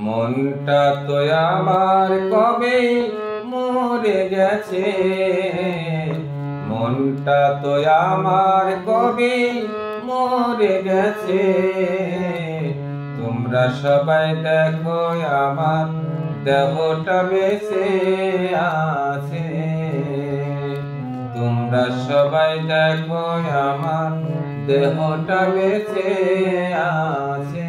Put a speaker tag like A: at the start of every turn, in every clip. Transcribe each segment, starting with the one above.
A: মনটা তো আমার কবে মরে গেছে, মনটা তো আমার কবে মরে গেছে। তোমরা সবাই দেখো আমার দেহটা বেঁচে আছে, তোমরা সবাই দেখো আমার দেহটা বেঁচে আছে।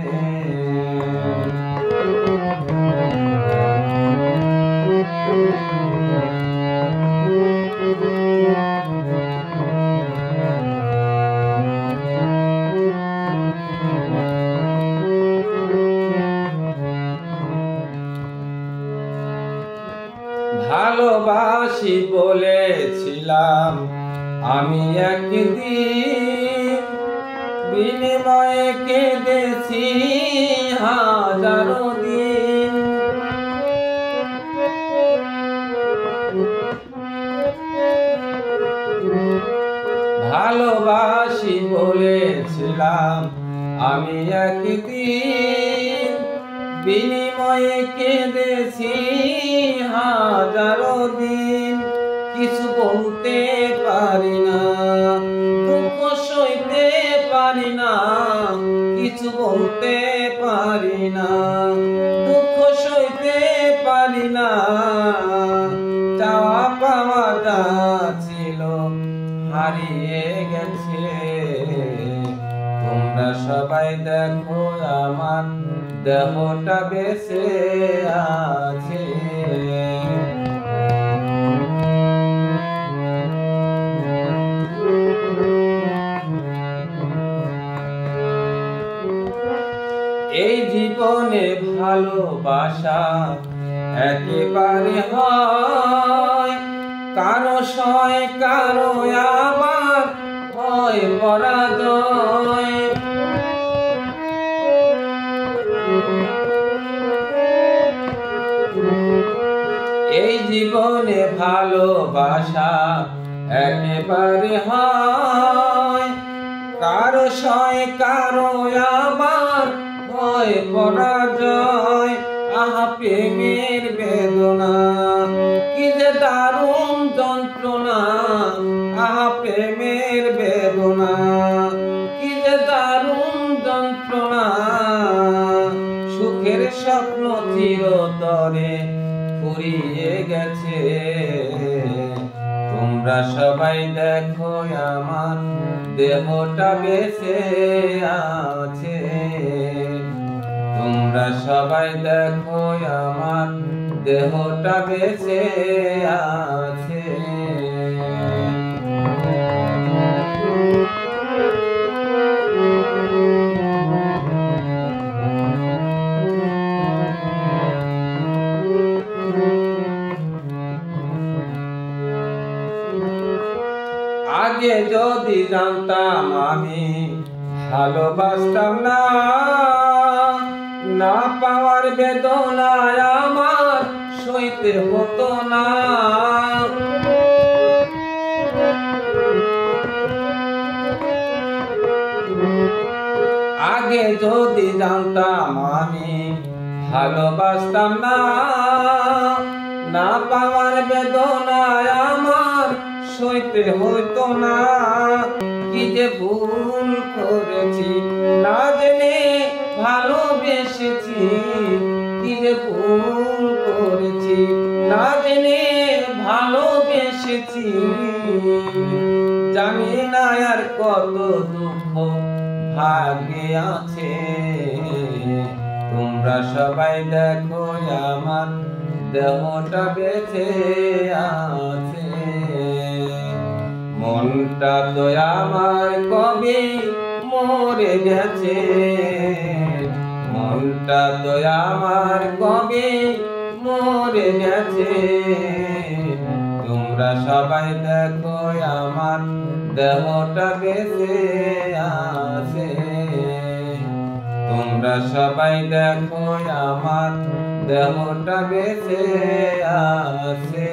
A: ভালোবাসি বলেছিলাম আমি একদিন, বিনিময়ে কেঁদেছি হাজারো দিন। ভালোবাসি বলেছিলাম আমি একদিন, বিনিময়ে কেঁদেছি হাজারো দিন। কিছু বলতে পারি না, দুঃখ সইতে পারি না, কিছু বলতে পারি না, দুঃখ সইতে পারি না। চাওয়া পাওয়াটা ছিল হারিয়ে গেছে। তোমরা সবাই দেখো আমার দেহটা বেঁচে আছে। এই জীবনে ভালোবাসা একেবারে হয়, কারো সয় কারো আবার হয় পরাজয়। এই জীবনে ভালোবাসা একেবারে হয়, কারো সয় কারো আবার হয় পরাজয়। আহা প্রেমের বেদনা কি যে দারুণ যন্ত্রণা, আহা প্রেমের বেদনা কি যে দারুণ যন্ত্রণা। সুখের স্বপ্ন চিরতরে ফুরিয়ে গেছে। তোমরা সবাই দেখো আমার দেহটা বেঁচে আছে, তোমরা সবাই দেখো আমার দেহটা বেঁচে আছে। আগে যদি জানতাম আমি ভালোবাসতাম না, না পাওয়ার বেদনায় আমার সইতে হতো না। আগে যদি জানতাম আমি ভালোবাসতাম না, না পাওয়ার বেদনায় আমার সইতে হইতো না। কি যে ভুল করেছি না জেনে ভালোবেসেছি, কি যে ভুল করেছি না জেনে ভালোবেসেছি। জানি না আর কত দুঃখ ভাগ্যে আছে। তোমরা সবাই দেখো আমার দেহটা বেঁচে আছে। মনটা তো আমার কবে মরে গেছে, মনটা তো আমার কবে মরে গেছে। তোমরা সবাই দেখো আমার দেহটা বেঁচে আছে, তোমরা সবাই দেখো আমার দেহটা বেঁচে আছে।